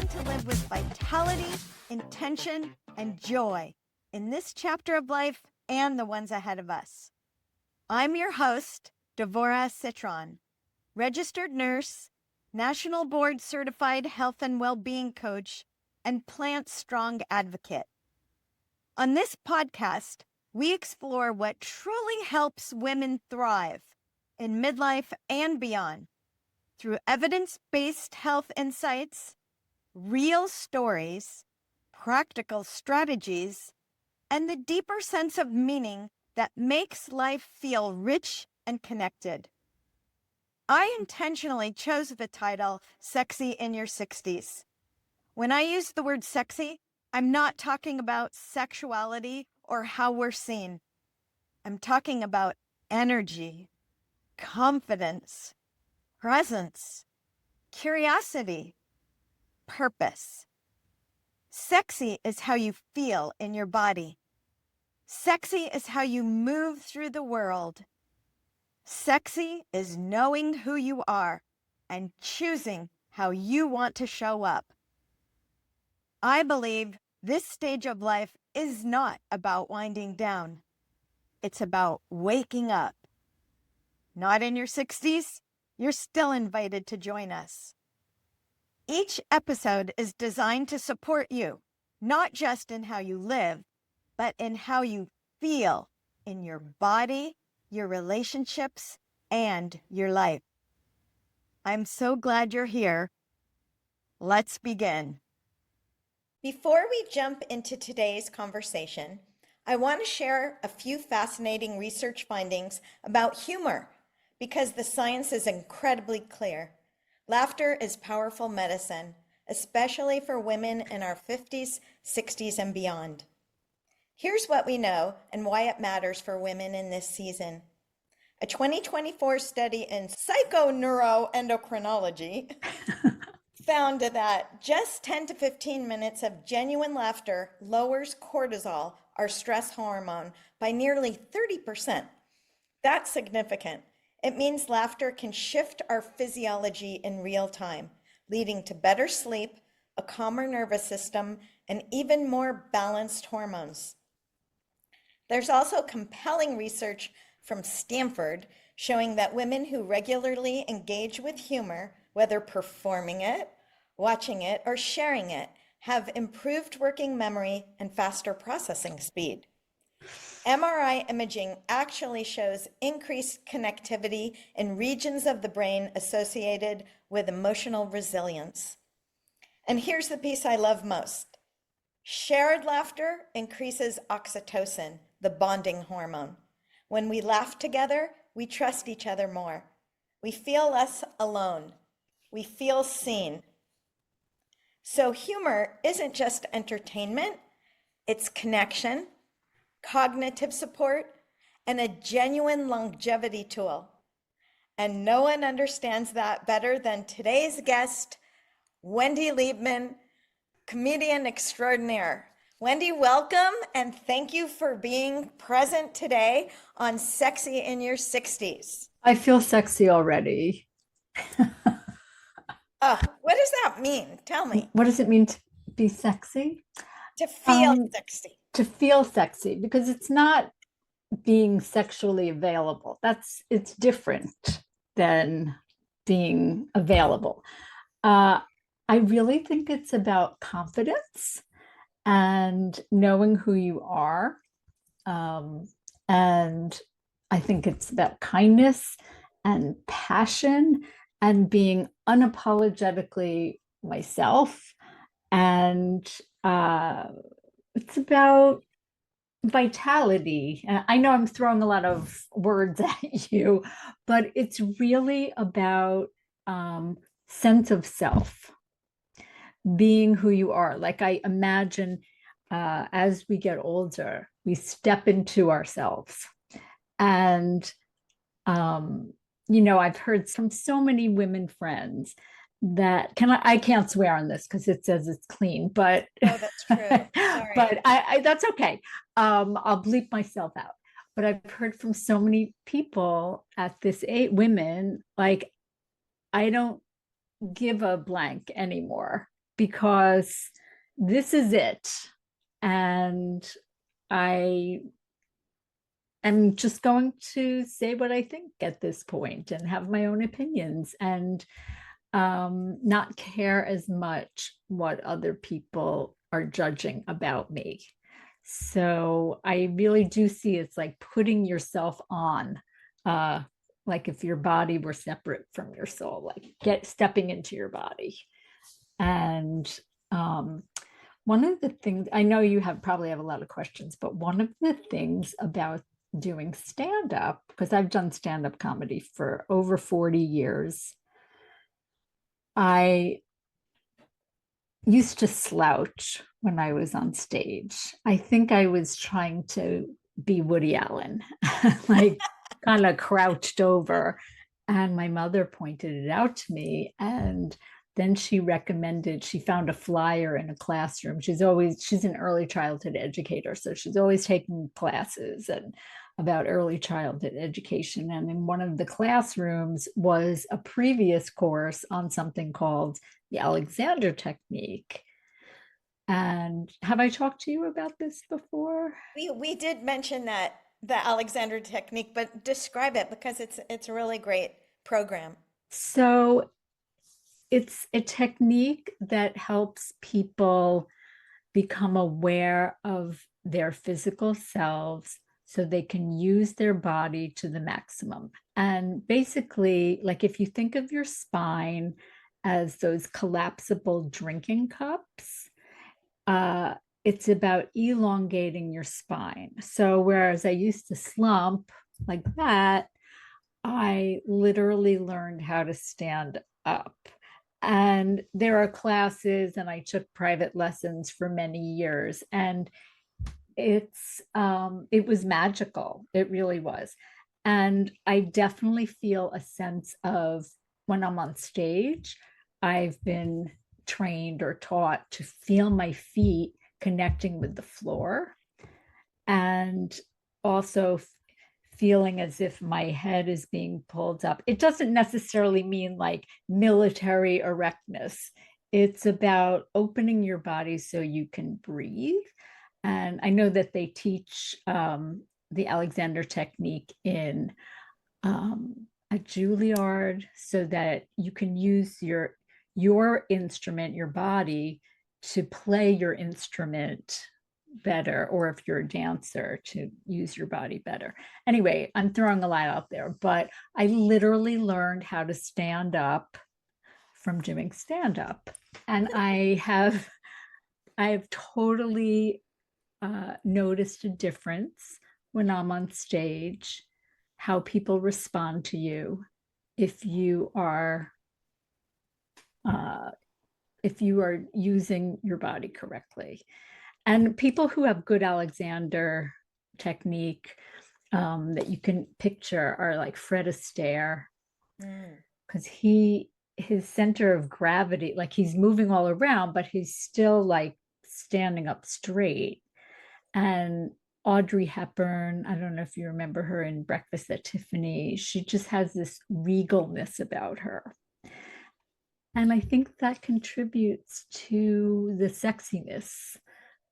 to live with vitality, intention, and joy in this chapter of life and the ones ahead of us. I'm your host, Dvora Citron, registered nurse, National Board Certified Health and Wellbeing Coach, and Plant Strong Advocate. On this podcast, we explore what truly helps women thrive in midlife and beyond through evidence-based health insights, real stories, practical strategies, and the deeper sense of meaning that makes life feel rich and connected. I intentionally chose the title Sexy in Your 60s. When I use the word sexy, I'm not talking about sexuality or how we're seen. I'm talking about energy, confidence, presence, curiosity, purpose. Sexy is how you feel in your body. Sexy is how you move through the world. Sexy is knowing who you are and choosing how you want to show up. I believe this stage of life is not about winding down. It's about waking up. Not in your 60s? You're still invited to join us. Each episode is designed to support you, not just in how you live, but in how you feel in your body, your relationships, and your life. I'm so glad you're here. Let's begin. Before we jump into today's conversation, I want to share a few fascinating research findings about humor because the science is incredibly clear. Laughter is powerful medicine, especially for women in our 50s, 60s, and beyond. Here's what we know and why it matters for women in this season. A 2024 study in psychoneuroendocrinology found that just 10 to 15 minutes of genuine laughter lowers cortisol, our stress hormone, by nearly 30%. That's significant. It means laughter can shift our physiology in real time, leading to better sleep, a calmer nervous system, and even more balanced hormones. There's also compelling research from Stanford showing that women who regularly engage with humor, whether performing it, watching it, or sharing it, have improved working memory and faster processing speed. MRI imaging actually shows increased connectivity in regions of the brain associated with emotional resilience. And here's the piece I love most. Shared laughter increases oxytocin, the bonding hormone. When we laugh together, we trust each other more. We feel less alone. We feel seen. So humor isn't just entertainment, it's connection, cognitive support, and a genuine longevity tool. And no one understands that better than today's guest, Wendy Liebman, comedian extraordinaire. Wendy, welcome, and thank you for being present today on Sexy in Your 60s. I feel sexy already. What does that mean? Tell me. What does it mean to be sexy? To feel sexy. To feel sexy, because it's not being sexually available. It's different than being available. I really think it's about confidence and knowing who you are. And I think it's about kindness and passion and being unapologetically myself. And it's about vitality. I know I'm throwing a lot of words at you, but it's really about sense of self, being who you are. Like I imagine as we get older, we step into ourselves. And, I've heard from so many women friends that I can't swear on this because it says it's clean, but oh, that's true. Sorry. But I that's okay. I'll bleep myself out. But I've heard from so many people at this age, women, like, I don't give a blank anymore. because this is it. And I am just going to say what I think at this point and have my own opinions and not care as much what other people are judging about me. So I really do see it's like putting yourself on, uh, like if your body were separate from your soul, like stepping into your body. And um, one of the things I know you probably have a lot of questions, but one of the things about doing stand up, because I've done stand up comedy for over 40 years, I used to slouch when I was on stage. I think I was trying to be Woody Allen, like kind of crouched over. And my mother pointed it out to me. And then she found a flyer in a classroom. She's an early childhood educator. So she's always taking classes and about early childhood education. And in one of the classrooms was a previous course on something called the Alexander technique. And have I talked to you about this before? We did mention that the Alexander technique, but describe it because it's a really great program. So it's a technique that helps people become aware of their physical selves so they can use their body to the maximum. And basically, like if you think of your spine as those collapsible drinking cups, uh, it's about elongating your spine. So whereas I used to slump like that, I literally learned how to stand up. And there are classes, and I took private lessons for many years. And it was magical. It really was. And I definitely feel a sense of when I'm on stage, I've been trained or taught to feel my feet connecting with the floor and also feeling as if my head is being pulled up. It doesn't necessarily mean like military erectness. It's about opening your body so you can breathe. And I know that they teach the Alexander technique in a Juilliard so that you can use your instrument, your body, to play your instrument better, or if you're a dancer, to use your body better. Anyway, I'm throwing a lot out there, but I literally learned how to stand up from doing stand up. And I've totally noticed a difference when I'm on stage, how people respond to you if you are uh, using your body correctly. And people who have good Alexander technique that you can picture are like Fred Astaire, because his center of gravity, like he's moving all around, but he's still like standing up straight. And Audrey Hepburn, I don't know if you remember her in Breakfast at Tiffany, she just has this regalness about her. And I think that contributes to the sexiness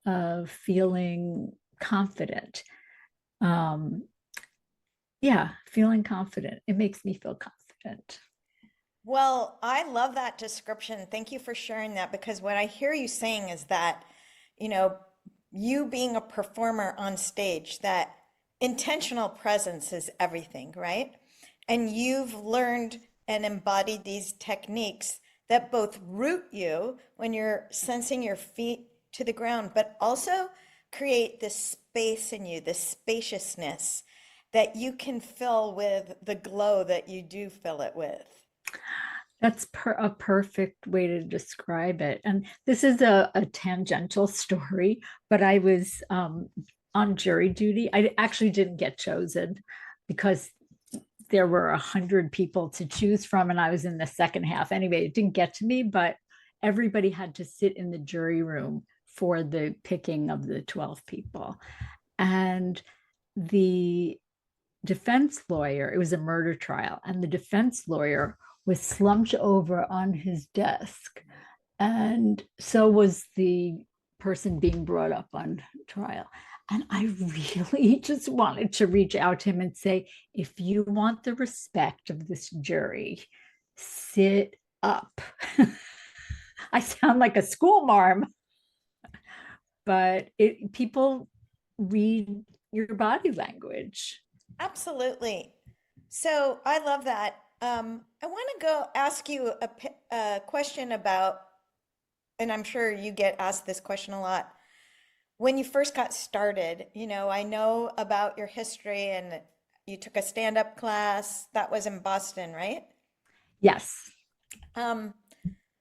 of feeling confident. Um, yeah, feeling confident. It makes me feel confident. Well, I love that description. Thank you for sharing that because what I hear you saying is that, you know, you being a performer on stage, that intentional presence is everything, right? And you've learned and embodied these techniques that both root you when you're sensing your feet to the ground, but also create this space in you, this spaciousness that you can fill with the glow that you do fill it with. That's a perfect way to describe it. And this is a tangential story, but I was on jury duty. I actually didn't get chosen because there were 100 people to choose from, and I was in the second half. Anyway, it didn't get to me, but everybody had to sit in the jury room for the picking of the 12 people. And the defense lawyer, it was a murder trial, and the defense lawyer was slumped over on his desk. And so was the person being brought up on trial. And I really just wanted to reach out to him and say, if you want the respect of this jury, sit up. I sound like a school marm, but people read your body language. Absolutely. So I love that. I want to go ask you a question about, and I'm sure you get asked this question a lot. When you first got started, I know about your history and you took a stand-up class that was in Boston, right? Yes. Um,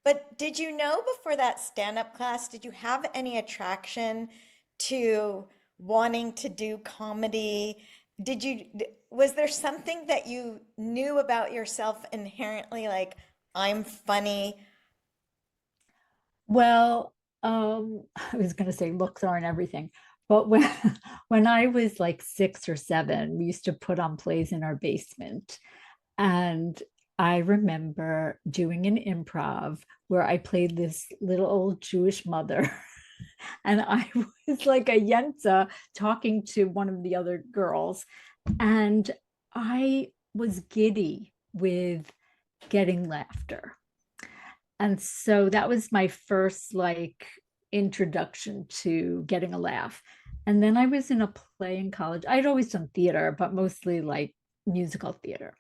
but did you know before that stand-up class, did you have any attraction to wanting to do comedy? Was there something that you knew about yourself inherently, like, I'm funny? Well, I was going to say looks aren't everything, but when when I was like 6 or 7, we used to put on plays in our basement, and I remember doing an improv where I played this little old Jewish mother, and I was like a yenta talking to one of the other girls, and I was giddy with getting laughter. And so that was my first like introduction to getting a laugh. And then I was in a play in college. I'd always done theater, but mostly like musical theater.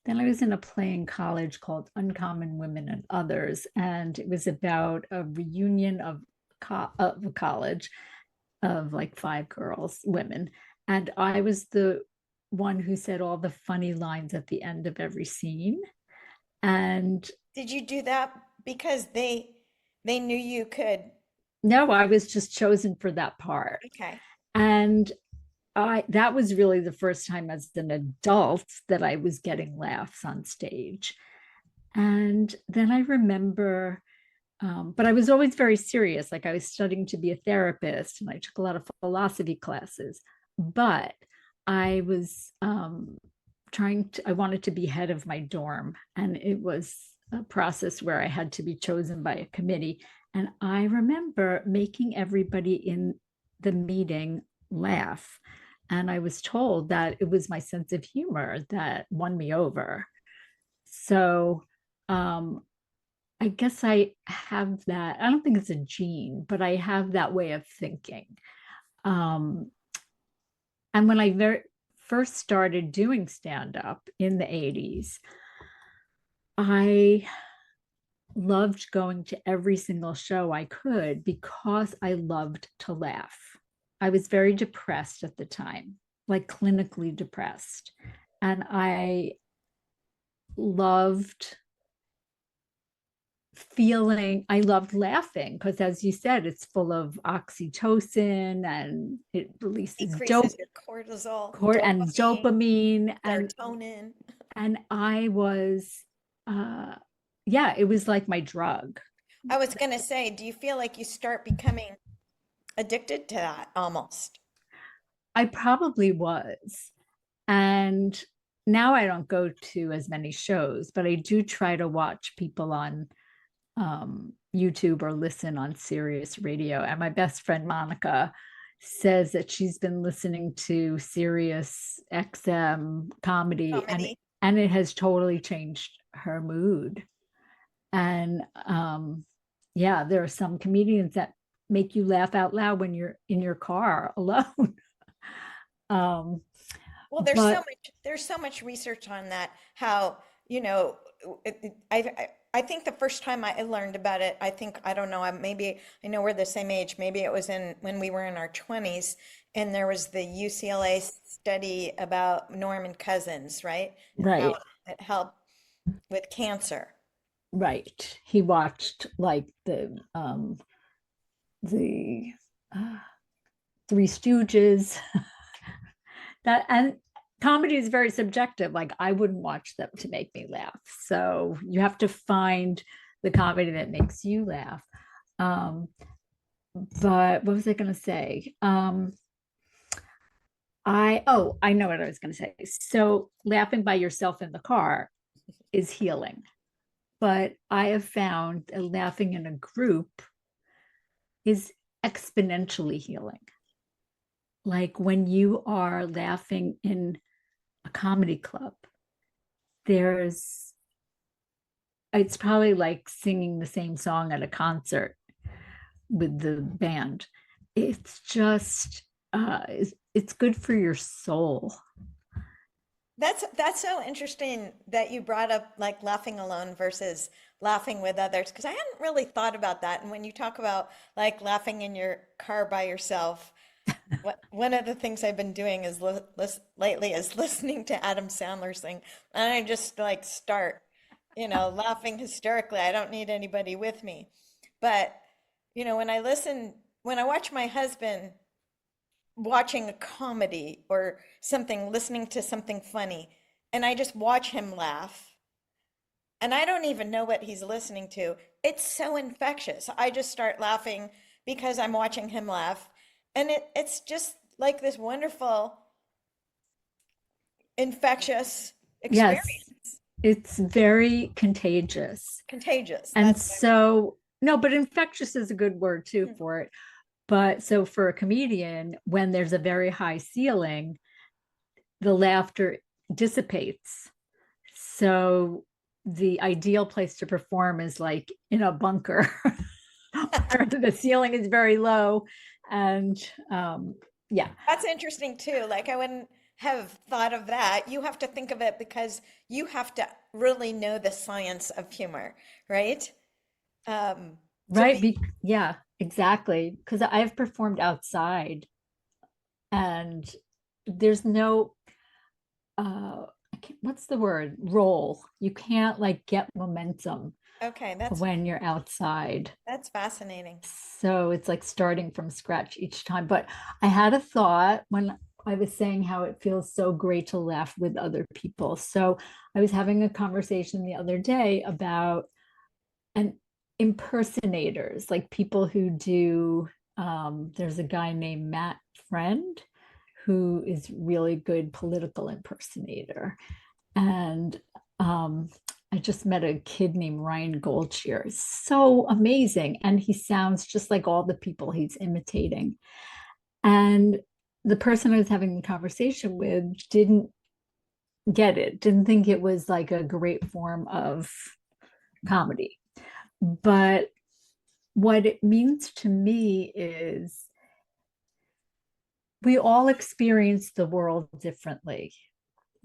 Then I was in a play in college called Uncommon Women and Others. And it was about a reunion of a college of like 5 girls, women. And I was the one who said all the funny lines at the end of every scene. And Did you do that because they knew you could? no, I was just chosen for that part. Okay. And I that was really the first time as an adult that I was getting laughs on stage. And then I remember, but I was always very serious. Like I was studying to be a therapist and I took a lot of philosophy classes. But I was I wanted to be head of my dorm. And it was a process where I had to be chosen by a committee. And I remember making everybody in the meeting laugh. And I was told that it was my sense of humor that won me over. So um, I guess I have that. I don't think it's a gene, but I have that way of thinking. Um, and when I first started doing stand up in the 80s, I loved going to every single show I could because I loved to laugh. I was very depressed at the time, like clinically depressed. And I loved I loved laughing because, as you said, it's full of oxytocin and it releases Decreases your cortisol, and dopamine, dopamine. serotonin. And I was, uh, yeah, it was like my drug. I was going to say, do you feel like you start becoming addicted to that almost? I probably was. And now I don't go to as many shows, but I do try to watch people on YouTube or listen on Sirius Radio. And my best friend Monica says that she's been listening to Sirius XM comedy, Comedy. and it has totally changed her mood. And yeah, there are some comedians that make you laugh out loud when you're in your car alone. um, Well, but there's so much research on that, how, I think the first time I learned about it, I don't know, maybe I know we're the same age. Maybe it was when we were in our 20s, and there was the UCLA study about Norman Cousins, right? And how right, it helped with cancer. right. He watched like the uh, Three Stooges. That and comedy is very subjective. Like I wouldn't watch them to make me laugh. So you have to find the comedy that makes you laugh. Um, but what was I going to say? I know what I was going to say. So laughing by yourself in the car is healing. But I have found that laughing in a group is exponentially healing. Like when you are laughing in a comedy club, there's it's probably like singing the same song at a concert with the band. It's just it's good for your soul. That's so interesting that you brought up like laughing alone versus laughing with others, because I hadn't really thought about that. And when you talk about like laughing in your car by yourself, one of the things I've been doing is lately is listening to Adam Sandler sing, and I just like start, laughing hysterically. I don't need anybody with me. But, when I watch my husband watching a comedy or something, listening to something funny, and I just watch him laugh, and I don't even know what he's listening to. It's so infectious. I just start laughing because I'm watching him laugh. And it's just like this wonderful, infectious Yes, experience. it's very contagious. Contagious. And That's so, no, but infectious is a good word too what for it. But so for a comedian, when there's a very high ceiling, the laughter dissipates. So the ideal place to perform is like in a bunker where the ceiling is very low. And yeah, that's interesting too. Like I wouldn't have thought of that. You have to think of it because you have to really know the science of humor, right? To right. be Yeah, exactly. Because I've performed outside and there's no what's the word, roll, you can't like get momentum okay. when you're outside, That's fascinating. so it's like starting from scratch each time. But I had a thought when I was saying how it feels so great to laugh with other people. So I was having a conversation the other day about an impersonators, like people who do there's a guy named Matt Friend who is really good political impersonator. And I just met a kid named Ryan Goldshire. It's so amazing. And he sounds just like all the people he's imitating. And the person I was having the conversation with didn't get it, didn't think it was like a great form of comedy. But what it means to me is we all experience the world differently.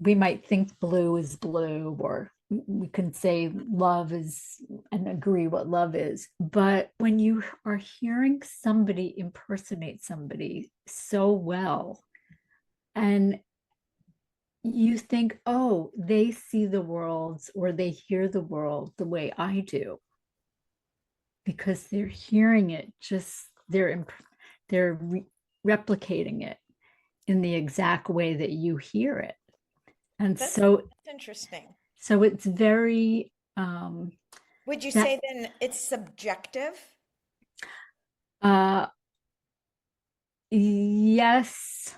We might think blue is blue, or we can say love is and agree what love is. But when you are hearing somebody impersonate somebody so well, and you think, oh, they see the world or they hear the world the way I do, because they're hearing it, just they're replicating it in the exact way that you hear it. And That's so interesting. so it's very Would you that say then it's subjective? uh yes,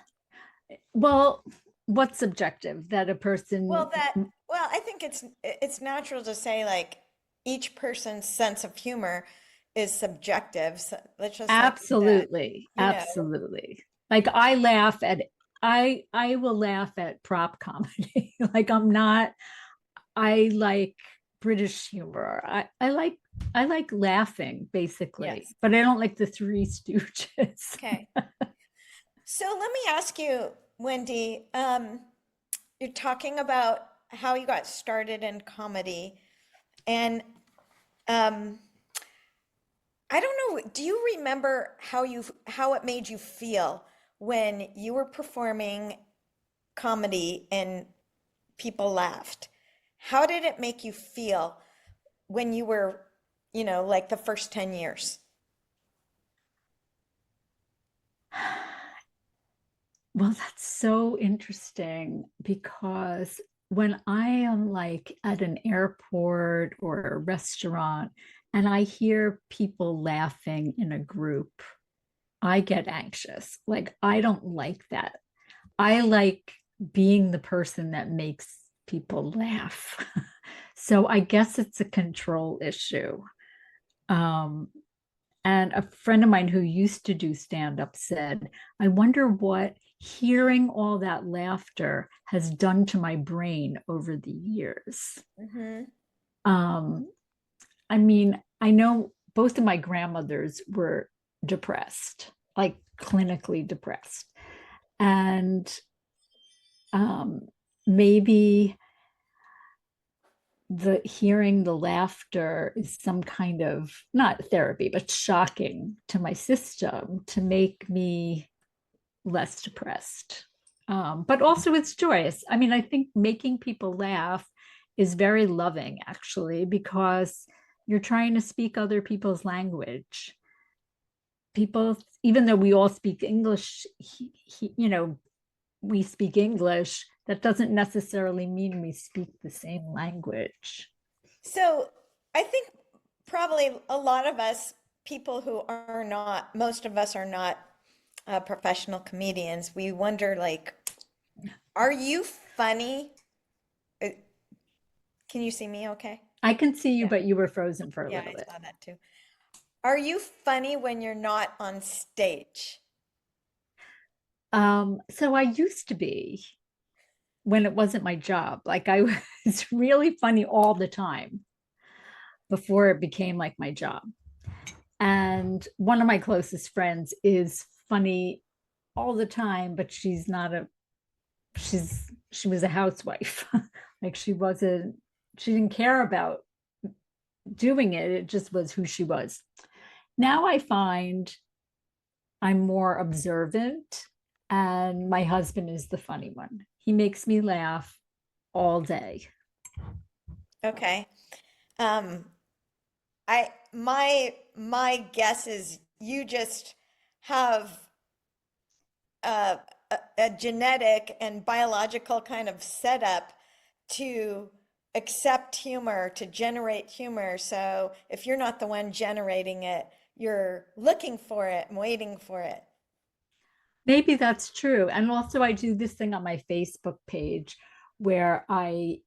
well, what's subjective, that a person, I think it's natural to say like each person's sense of humor is subjective. So let's just like you said, absolutely, you know. absolutely, like I laugh at, I will laugh at prop comedy. Like I'm not, I like British humor. I like laughing basically, Yes. but I don't like the Three Stooges. Okay. So let me ask you, Wendy, you're talking about how you got started in comedy, and um, I don't know, do you remember how it made you feel when you were performing comedy and people laughed? How did it make you feel when you were, like the first 10 years? Well, that's so interesting because when I am like at an airport or a restaurant and I hear people laughing in a group, I get anxious. Like, I don't like that. I like being the person that makes people laugh. So I guess it's a control issue. Um, and a friend of mine who used to do stand up said, I wonder what hearing all that laughter has done to my brain over the years. Mm-hmm. Um, I mean, I know both of my grandmothers were depressed, like clinically depressed. And maybe the hearing the laughter is some kind of not therapy, but shocking to my system to make me less depressed. But also it's joyous. I mean, I think making people laugh is very loving, actually, because you're trying to speak other people's language. People, even though we all speak English, we speak English, that doesn't necessarily mean we speak the same language. So I think probably a lot of us, people who are not, most of us are not professional comedians, we wonder like, are you funny? Uh, Can you see me okay? I can see you, Yeah. but you were frozen for a Yeah, little I bit. saw that too. Are you funny when you're not on stage? So I used to be when it wasn't my job. Like I was really funny all the time before it became like my job. And one of my closest friends is funny all the time, but she was a housewife. Like she didn't care about doing it. It just was who she was. Now I find I'm more observant, and my husband is the funny one. He makes me laugh all day. Okay. Um, my guess is you just have a, a genetic and biological kind of setup to accept humor, to generate humor. So if you're not the one generating it, you're looking for it and waiting for it. Maybe that's true. And also, I do this thing on my Facebook page where I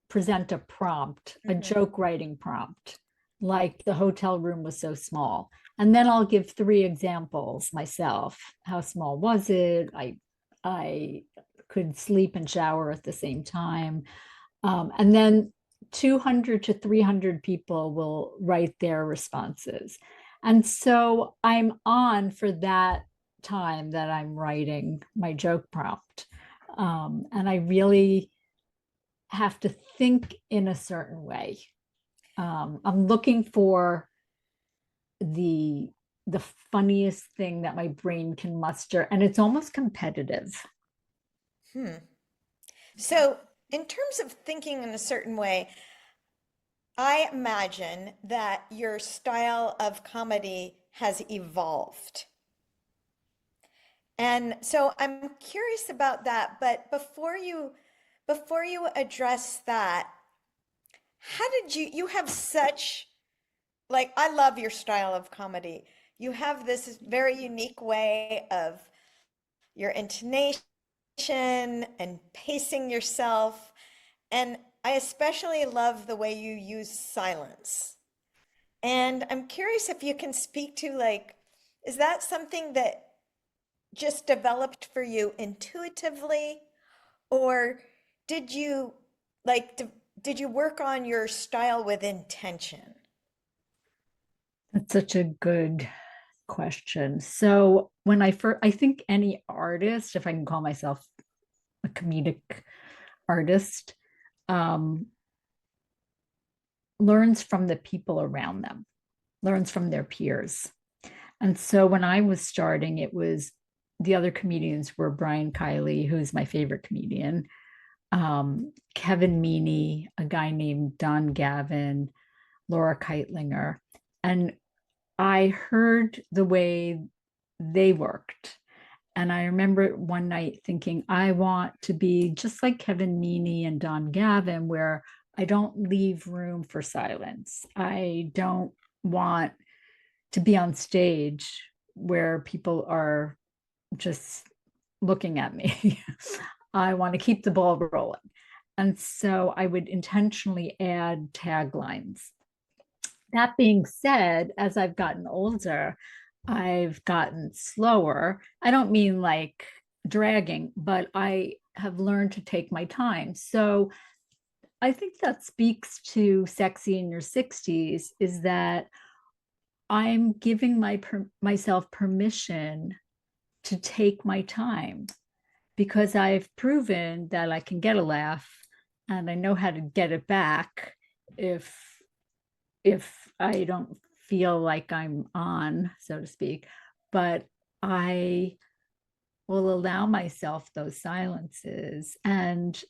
present a prompt, a Mhm. joke writing prompt, like the hotel room was so small. And then I'll give three examples myself. How small was it? I could sleep and shower at the same time. And then 200 to 300 people will write their responses. And so I'm on for that time that I'm writing my joke prompt. And I really have to think in a certain way. I'm looking for the the funniest thing that my brain can muster, and it's almost competitive. Hmm. So, in terms of thinking in a certain way, I imagine that your style of comedy has evolved. And so I'm curious about that, but before you address that, how did you have such like I love your style of comedy. You have this very unique way of your intonation and pacing yourself. And I especially love the way you use silence. And I'm curious if you can speak to like, is that something that just developed for you intuitively? Or did you like, did you work on your style with intention? That's such a good question. So when I think any artist, if I can call myself a comedic artist, um, learns from the people around them, learns from their peers. And so when I was starting, it was the other comedians were Brian Kiley, who's my favorite comedian, Kevin Meaney, a guy named Don Gavin, Laura Keitlinger. And I heard the way they worked. And I remember one night thinking, I want to be just like Kevin Meaney and Don Gavin, where I don't leave room for silence. I don't want to be on stage where people are just looking at me. I want to keep the ball rolling. And so I would intentionally add taglines. That being said, as I've gotten older, I've gotten slower. I don't mean like dragging, but I have learned to take my time. So I think that speaks to sexy in your 60s is that I'm giving myself permission to take my time because I've proven that I can get a laugh and I know how to get it back if I don't feel like I'm on, so to speak, but I will allow myself those silences. And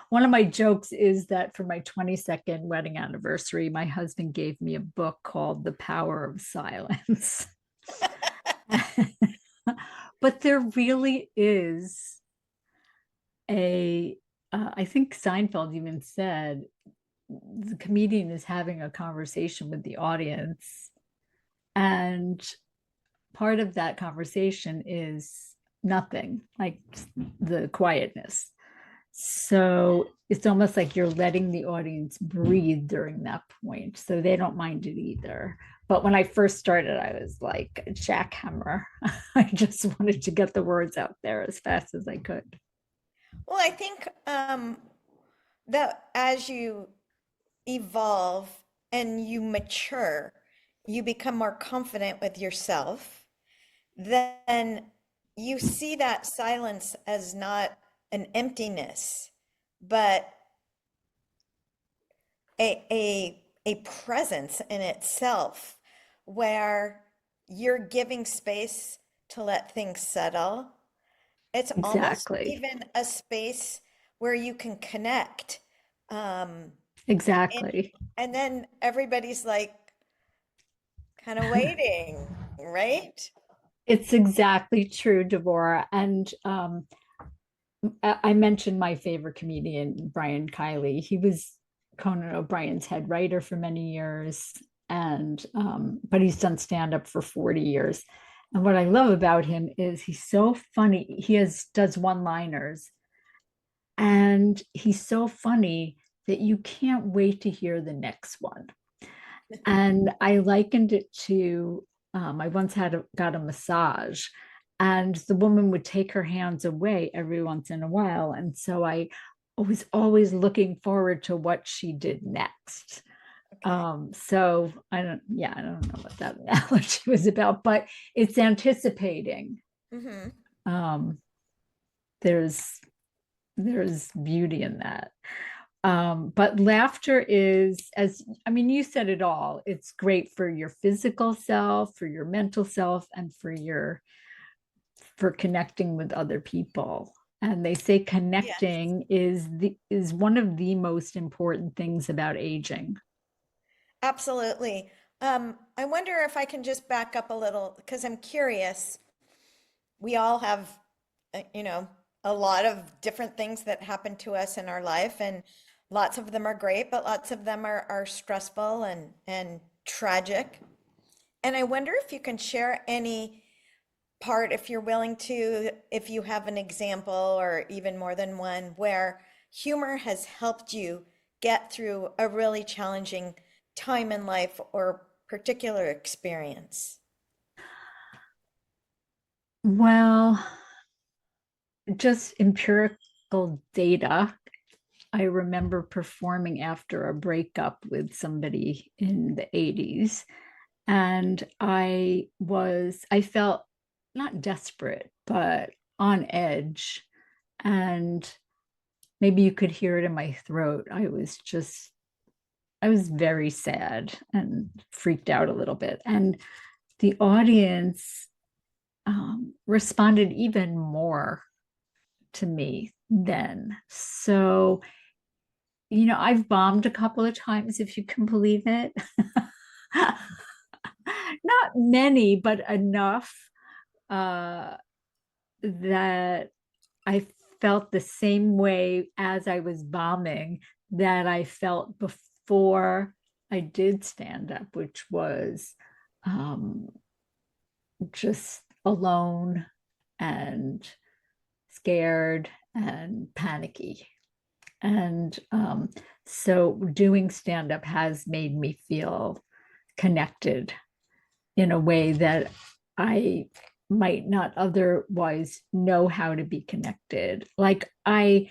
one of my jokes is that for my 22nd wedding anniversary, my husband gave me a book called The Power of Silence. But there really is I think Seinfeld even said the comedian is having a conversation with the audience, and part of that conversation is nothing, like the quietness. So it's almost like you're letting the audience breathe during that point. So they don't mind it either. But when I first started, I was like a jackhammer. I just wanted to get the words out there as fast as I could. Well, I think that as you evolve and you mature, you become more confident with yourself, then you see that silence as not an emptiness, but a presence in itself where you're giving space to let things settle. It's almost Exactly. even a space where you can connect. Um, and Exactly. and then everybody's like kind of waiting, right? It's exactly true, Dvora. And I mentioned my favorite comedian, Brian Kiley. He was Conan O'Brien's head writer for many years, and but he's done stand up for 40 years. And what I love about him is he's so funny. He has does one liners, and he's so funny that you can't wait to hear the next one. And I likened it to I once got a massage, and the woman would take her hands away every once in a while, and so I was always looking forward to what she did next. Okay. So I don't know what that analogy was about, but it's anticipating. Hmm. Um, there's there's beauty in that. But laughter is, as I mean, you said it all. It's great for your physical self, for your mental self, and for connecting with other people. And they say Yes, connecting is one of the most important things about aging. absolutely. I wonder if I can just back up a little because I'm curious. We all have, you know, a lot of different things that happen to us in our life, and lots of them are great, but lots of them are stressful and tragic. And I wonder if you can share any part, if you're willing to, if you have an example or even more than one, where humor has helped you get through a really challenging time in life or particular experience. Well, just empirical data. I remember performing after a breakup with somebody in the 80s, and I felt not desperate, but on edge. And maybe you could hear it in my throat. I was very sad and freaked out a little bit. And the audience responded even more to me then. So, I've bombed a couple of times, if you can believe it. Not many, but enough uh, that I felt the same way as I was bombing that I felt before I did stand up, which was um, just alone and scared and panicky. And so doing stand-up has made me feel connected in a way that I might not otherwise know how to be connected. Like I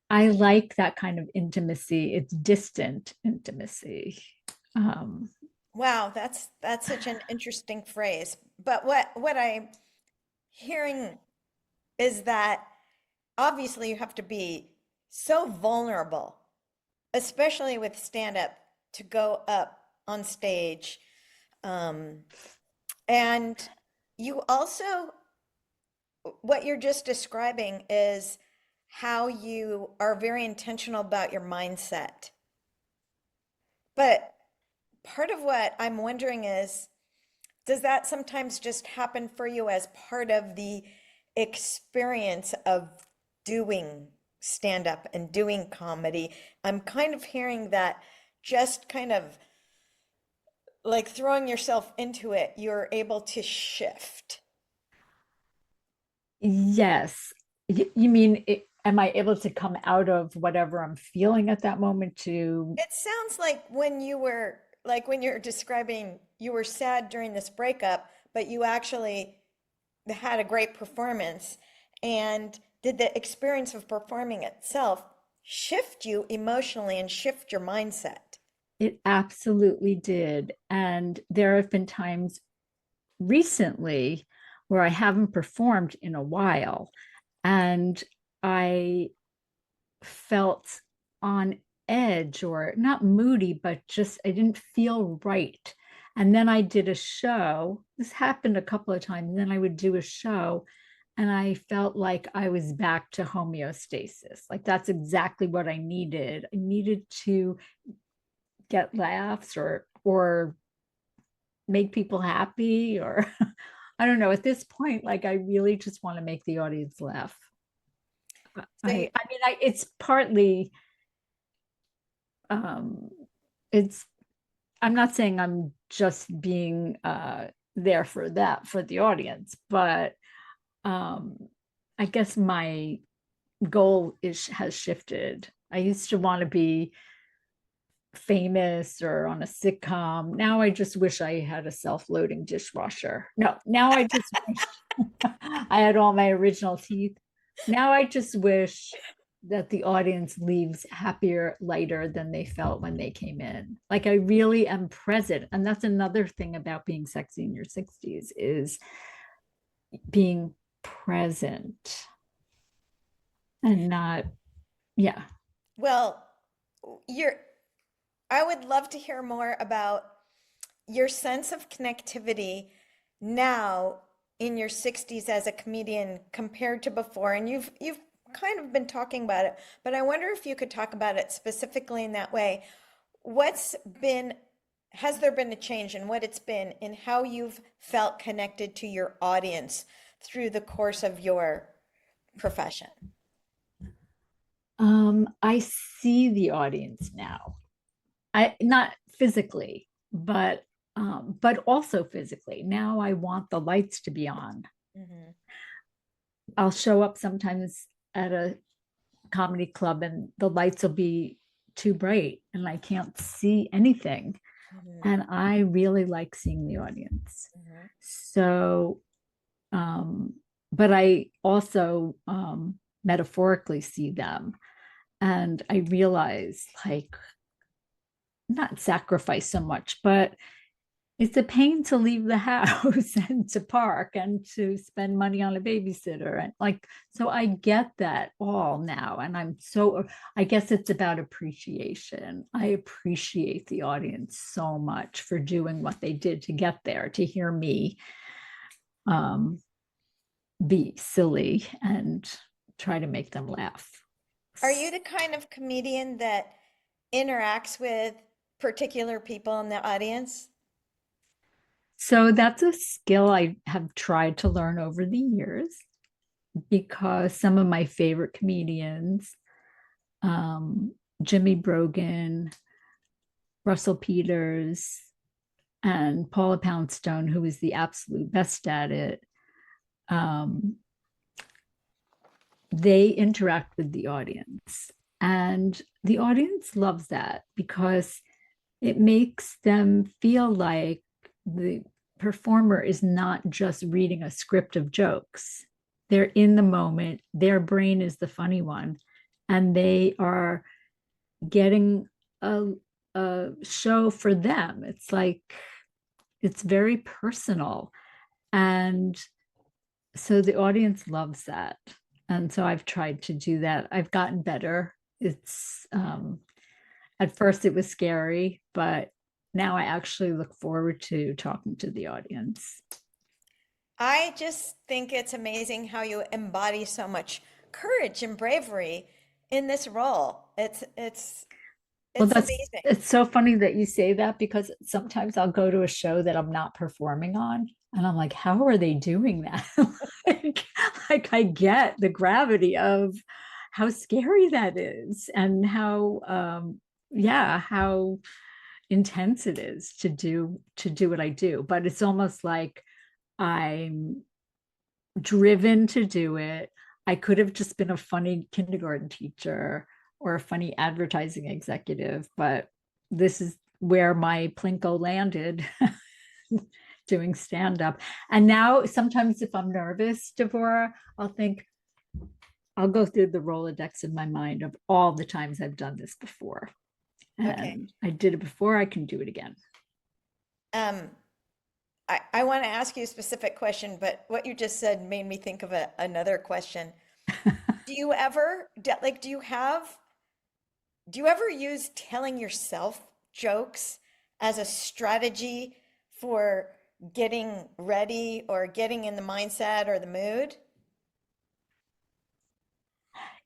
like that kind of intimacy. It's distant intimacy. Um, Wow, that's such an interesting phrase. But what I'm hearing is that obviously you have to be so vulnerable, especially with stand up, to go up on stage. Um, and you also, what you're just describing is how you are very intentional about your mindset. But part of what I'm wondering is, does that sometimes just happen for you as part of the experience of doing stand up and doing comedy? I'm kind of hearing that just kind of like throwing yourself into it, you're able to shift. yes. You mean, am I able to come out of whatever I'm feeling at that moment to? It sounds like when you were like when you're describing you were sad during this breakup, but you actually had a great performance. And did the experience of performing itself shift you emotionally and shift your mindset? It absolutely did. And there have been times recently where I haven't performed in a while. And I felt on edge, or not moody, but just I didn't feel right. And then I did a show. This happened a couple of times. And then I would do a show and I felt like I was back to homeostasis. Like that's exactly what I needed. I needed to get laughs or make people happy, or I don't know. At this point, like I really just want to make the audience laugh. So you, I mean, it's partly, um, it's, I'm not saying I'm just being there for that, for the audience, but um, I guess my goal has shifted. I used to want to be famous or on a sitcom. Now I just wish I had a self-loading dishwasher. No, now I just wish I had all my original teeth. Now I just wish that the audience leaves happier, lighter than they felt when they came in. Like I really am present. And that's another thing about being sexy in your 60s is being present and not, yeah. well, you're, I would love to hear more about your sense of connectivity now in your 60s as a comedian compared to before. And you've kind of been talking about it, but I wonder if you could talk about it specifically in that way. What's been, has there been a change in what it's been in how you've felt connected to your audience through the course of your profession? I see the audience now. I not physically, but also physically. Now I want the lights to be on. Mhm. I'll show up sometimes at a comedy club and the lights will be too bright and I can't see anything. Mhm. And I really like seeing the audience. Mhm. So, um, but I also metaphorically see them. And I realize, like, not sacrifice so much, but it's a pain to leave the house and to park and to spend money on a babysitter. And like, so I get that all now. And I'm so, I guess it's about appreciation. I appreciate the audience so much for doing what they did to get there, to hear me um, be silly and try to make them laugh. Are you the kind of comedian that interacts with particular people in the audience? So that's a skill I have tried to learn over the years because some of my favorite comedians, um, Jimmy Brogan, Russell Peters, and Paula Poundstone, who is the absolute best at it, um, they interact with the audience. And the audience loves that because it makes them feel like the performer is not just reading a script of jokes. They're in the moment, their brain is the funny one, and they are getting a, a show for them. It's like, it's very personal. And so the audience loves that. And so I've tried to do that. I've gotten better. It's at first it was scary, but now I actually look forward to talking to the audience. I just think it's amazing how you embody so much courage and bravery in this role. Well, It's amazing. it's so funny that you say that because sometimes I'll go to a show that I'm not performing on and I'm like, how are they doing that? like, like I get the gravity of how scary that is and how yeah, how intense it is to do what I do. But it's almost like I'm driven to do it. I could have just been a funny kindergarten teacher or a funny advertising executive, but this is where my plinko landed doing stand up. And now sometimes if I'm nervous, Dvora, I'll think, I'll go through the Rolodex in my mind of all the times I've done this before. Okay. And I did it before, I can do it again. Um, I want to ask you a specific question, but what you just said made me think of another question. Do you ever, like, do you ever use telling yourself jokes as a strategy for getting ready or getting in the mindset or the mood?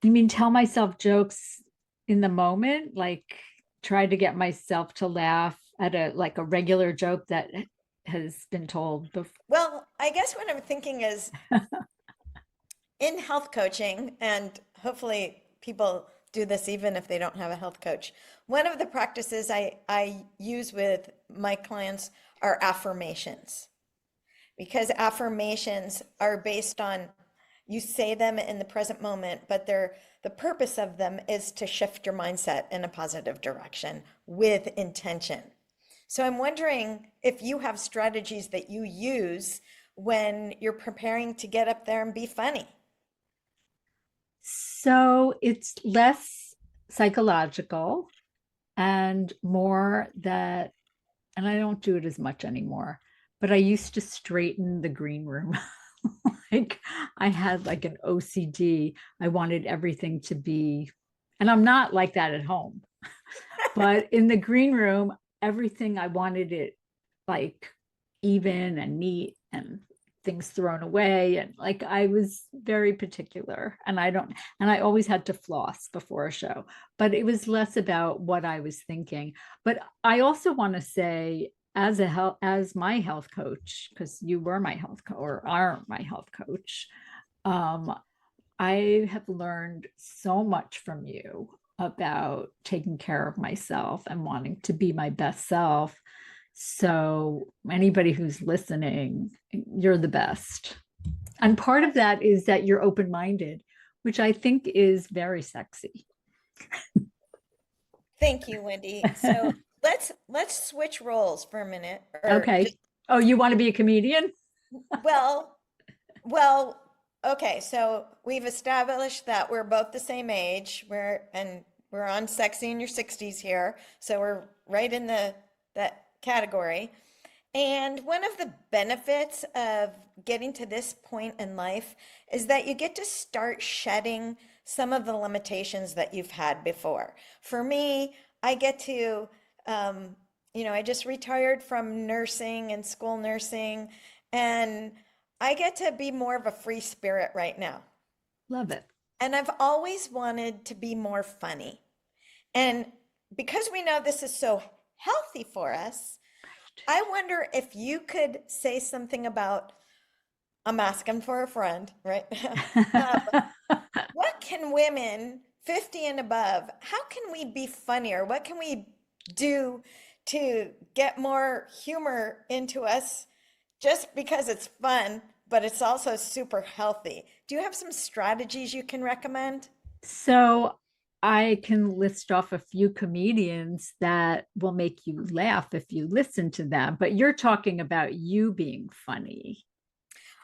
You mean tell myself jokes in the moment, like try to get myself to laugh at a like a regular joke that has been told before? Well, I guess what I'm thinking is in health coaching, and hopefully people do this even if they don't have a health coach. One of the practices I use with my clients are affirmations because affirmations are based on you say them in the present moment, but the purpose of them is to shift your mindset in a positive direction with intention. So I'm wondering if you have strategies that you use when you're preparing to get up there and be funny. So it's less psychological and more that, and I don't do it as much anymore, but I used to straighten the green room. Like I had like an OCD. I wanted everything to be, and I'm not like that at home, but in the green room, everything I wanted it like even and neat and things thrown away. And like I was very particular and I don't, and I always had to floss before a show, but it was less about what I was thinking. But I also want to say, as a health, as my health coach, because you were my health coach or are my health coach, um, I have learned so much from you about taking care of myself and wanting to be my best self. So, anybody who's listening, you're the best. And part of that is that you're open minded, which I think is very sexy. Thank you, Wendy. So let's switch roles for a minute, or Okay. just Oh, you want to be a comedian? well, well, okay. So we've established that we're both the same age. We're on sexy in your 60s here, so we're right in the that category. And one of the benefits of getting to this point in life is that you get to start shedding some of the limitations that you've had before. For me, I get to, I just retired from nursing and school nursing, and I get to be more of a free spirit right now. Love it. And I've always wanted to be more funny. And because we know this is so healthy for us, I wonder if you could say something about, I'm asking for a friend, right? What can women 50 and above, how can we be funnier? What can we do to get more humor into us just because it's fun, but it's also super healthy? Do you have some strategies you can recommend? So I can list off a few comedians that will make you laugh if you listen to them, but you're talking about you being funny.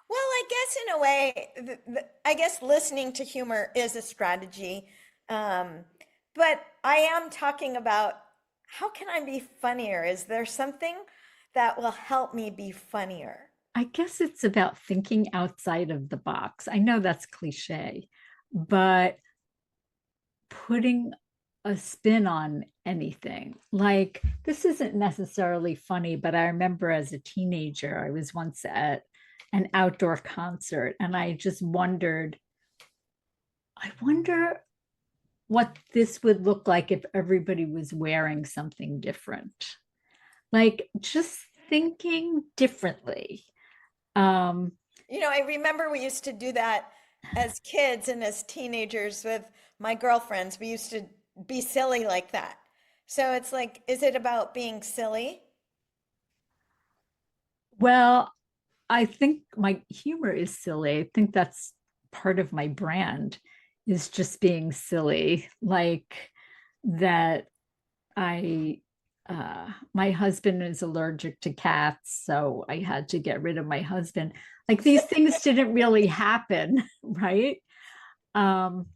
Well, I guess in a way, I guess listening to humor is a strategy. Um, but I am talking about how can I be funnier? Is there something that will help me be funnier? I guess it's about thinking outside of the box. I know that's cliche, but putting a spin on anything. Like, this isn't necessarily funny, but I remember as a teenager, I was once at an outdoor concert and I just wondered, I wonder what this would look like if everybody was wearing something different. Like, just thinking differently. Um, I remember we used to do that as kids and as teenagers with my girlfriends. We used to be silly like that. So it's like, is it about being silly? well, I think my humor is silly. I think that's part of my brand is just being silly. Like that I my husband is allergic to cats, so I had to get rid of my husband. Like these things didn't really happen, right? Um,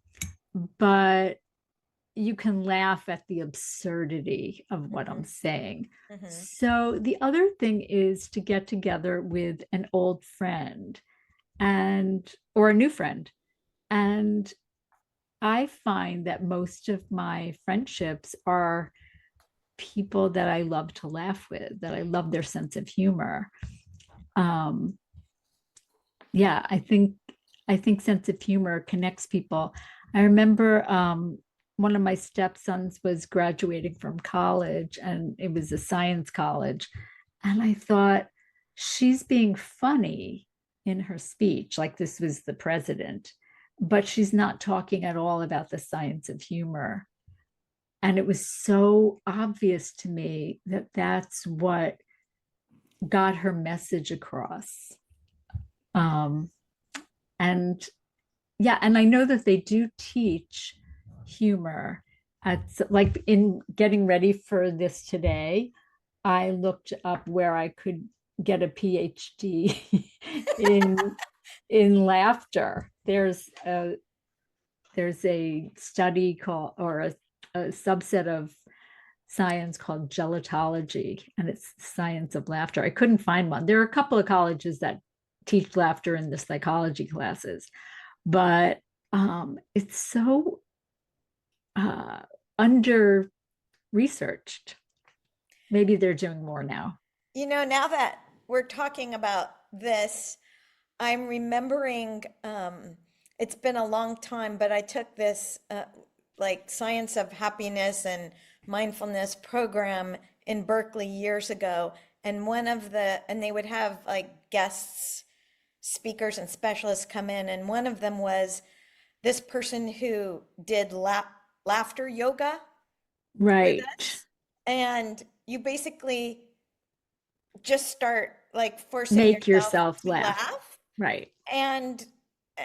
but you can laugh at the absurdity of what I'm Hmm. saying. Hmm. So the other thing is to get together with an old friend and or a new friend. And I find that most of my friendships are people that I love to laugh with, that I love their sense of humor. Um, yeah, I think sense of humor connects people. I remember one of my stepsons was graduating from college, and it was a science college, and I thought she's being funny in her speech, like this was the president, but she's not talking at all about the science of humor. And it was so obvious to me that that's what got her message across. Um, and yeah, and I know that they do teach humor at like in getting ready for this today. I looked up where I could get a PhD in laughter. There's a study called or a subset of science called gelotology, and it's the science of laughter. I couldn't find one. There are a couple of colleges that teach laughter in the psychology classes, but it's so uh, under researched. Maybe they're doing more now. Now that we're talking about this, I'm remembering it's been a long time, but I took this like science of happiness and mindfulness program in Berkeley years ago. And and they would have like guests, speakers, and specialists come in. And one of them was this person who did laughter yoga with Right. us. And you basically just start like forcing Make yourself yourself to laugh. laugh Right. and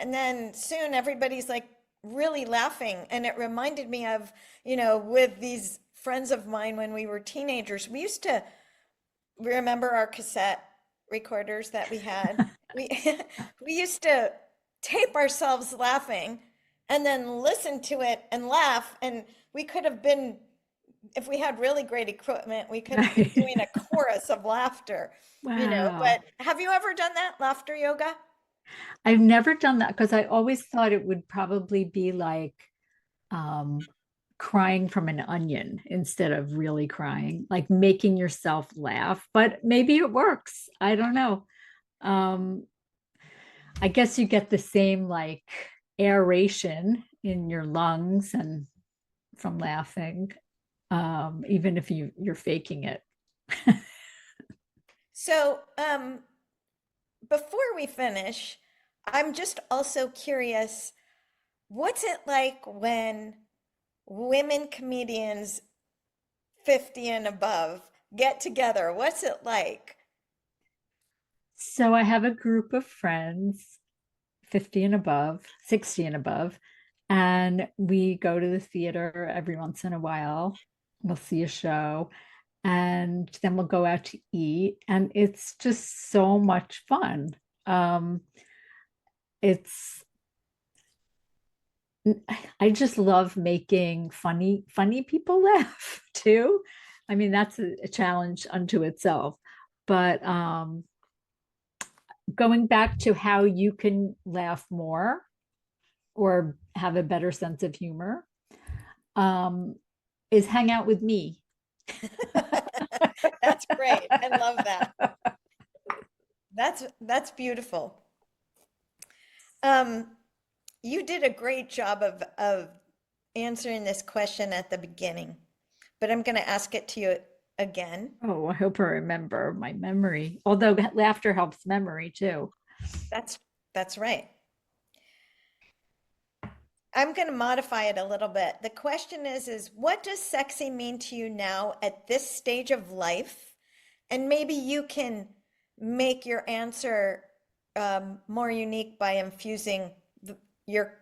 then soon everybody's like really laughing, and it reminded me of with these friends of mine when we were teenagers. We used to remember our cassette recorders that we had. We we used to tape ourselves laughing and then listen to it and laugh, and we could have been, if we had really great equipment, we could have been Right. doing a chorus of laughter. Wow. But have you ever done that, laughter yoga? I've never done that because I always thought it would probably be like um, crying from an onion instead of really crying, like making yourself laugh. But maybe it works. I don't know. Um, I guess you get the same like aeration in your lungs and from laughing, even if you're faking it. So, before we finish, I'm just also curious, what's it like when women comedians 50 and above get together? What's it like? So I have a group of friends, 50 and above, 60 and above, And we go to the theater every once in a while. We'll see a show and then we'll go out to eat. And it's just so much fun. Um, it's I just love making funny people laugh too. I mean, that's a challenge unto itself. But going back to how you can laugh more or have a better sense of humor, um, is hang out with me. That's great. I love that. That's beautiful. Um, you did a great job of answering this question at the beginning, but I'm going to ask it to you again. Oh, I hope I remember my memory. Although laughter helps memory too. That's that's right. I'm going to modify it a little bit. The question is what does sexy mean to you now at this stage of life? And maybe you can make your answer more unique by infusing your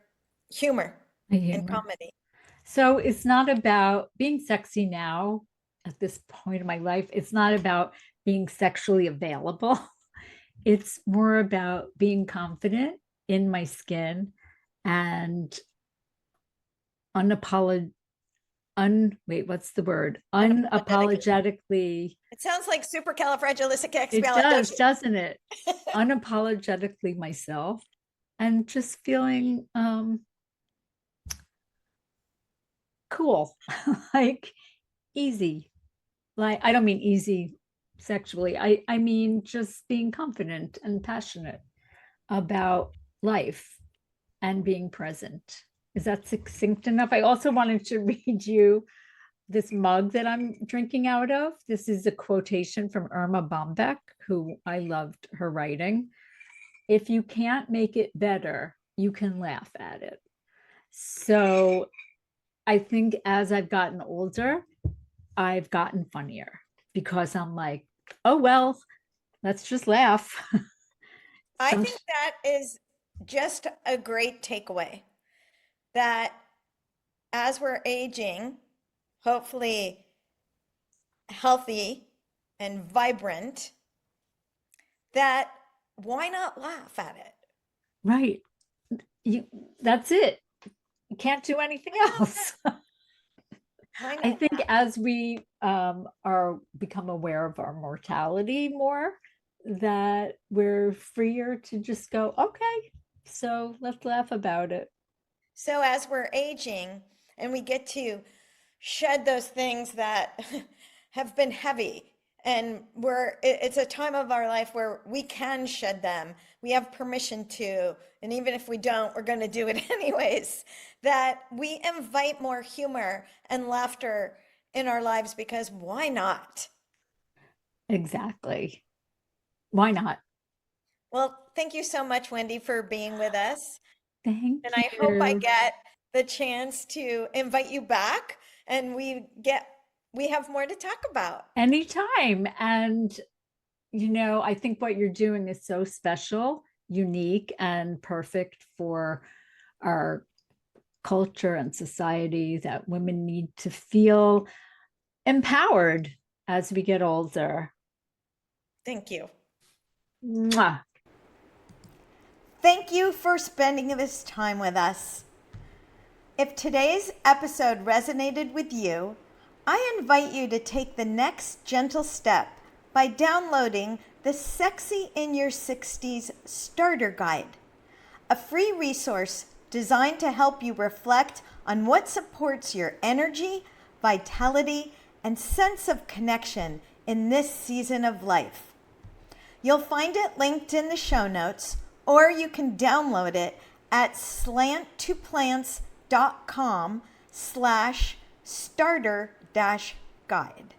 humor and Humor. comedy. So it's not about being sexy now at this point in my life. It's not about being sexually available. It's more about being confident in my skin and unapolog wait, what's the word? Unapologetically. Unapologetically. It sounds like It does, supercalifragilisticexpialidocious. doesn't it? Unapologetically myself and just feeling cool, like easy. Like I don't mean easy sexually. I mean just being confident and passionate about life and being present. Is that succinct enough? I also wanted to read you this mug that I'm drinking out of. This is a quotation from Irma Bombeck, who I loved her writing. If you can't make it better, you can laugh at it. So I think as I've gotten older, I've gotten funnier because I'm like, oh, well, let's just laugh. I Some, think that is just a great takeaway that as we're aging, hopefully healthy and vibrant, that why not laugh at it? right. You, that's it. You can't do anything else. Why I not think laugh? as we are become aware of our mortality more, that we're freer to just go, okay, so let's laugh about it. So as we're aging and we get to shed those things that have been heavy and it's a time of our life where we can shed them. We have permission to, and even if we don't, we're going to do it anyways. That we invite more humor and laughter in our lives because why not? Exactly. Why not? Well, thank you so much, Wendy, for being with us. And Thank I hope I you. get the chance to invite you back and we have more to talk about. Anytime. And, I think what you're doing is so special, unique, and perfect for our culture and society that women need to feel empowered as we get older. Thank you. Mwah. Thank you for spending this time with us. If today's episode resonated with you, I invite you to take the next gentle step by downloading the Sexy in Your 60s Starter Guide, a free resource designed to help you reflect on what supports your energy, vitality, and sense of connection in this season of life. You'll find it linked in the show notes, or you can download it at slant2plants.com/starter-guide.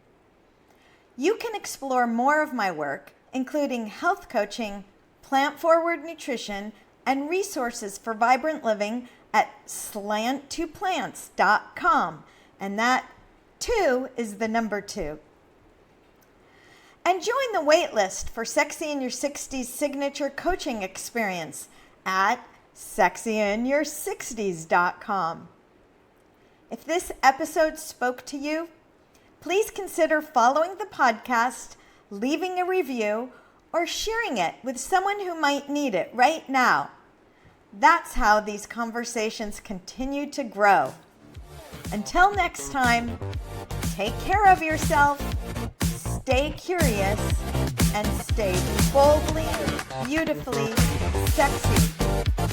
You can explore more of my work, including health coaching, plant-forward nutrition, and resources for vibrant living at slant2plants.com. And that 2 is the number 2. And join the waitlist for Sexy in Your 60s signature coaching experience at sexyinyour60s.com. If this episode spoke to you, please consider following the podcast, leaving a review, or sharing it with someone who might need it right now. That's how these conversations continue to grow. Until next time, take care of yourself, stay curious, and stay boldly, beautifully sexy,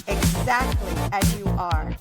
exactly as you are.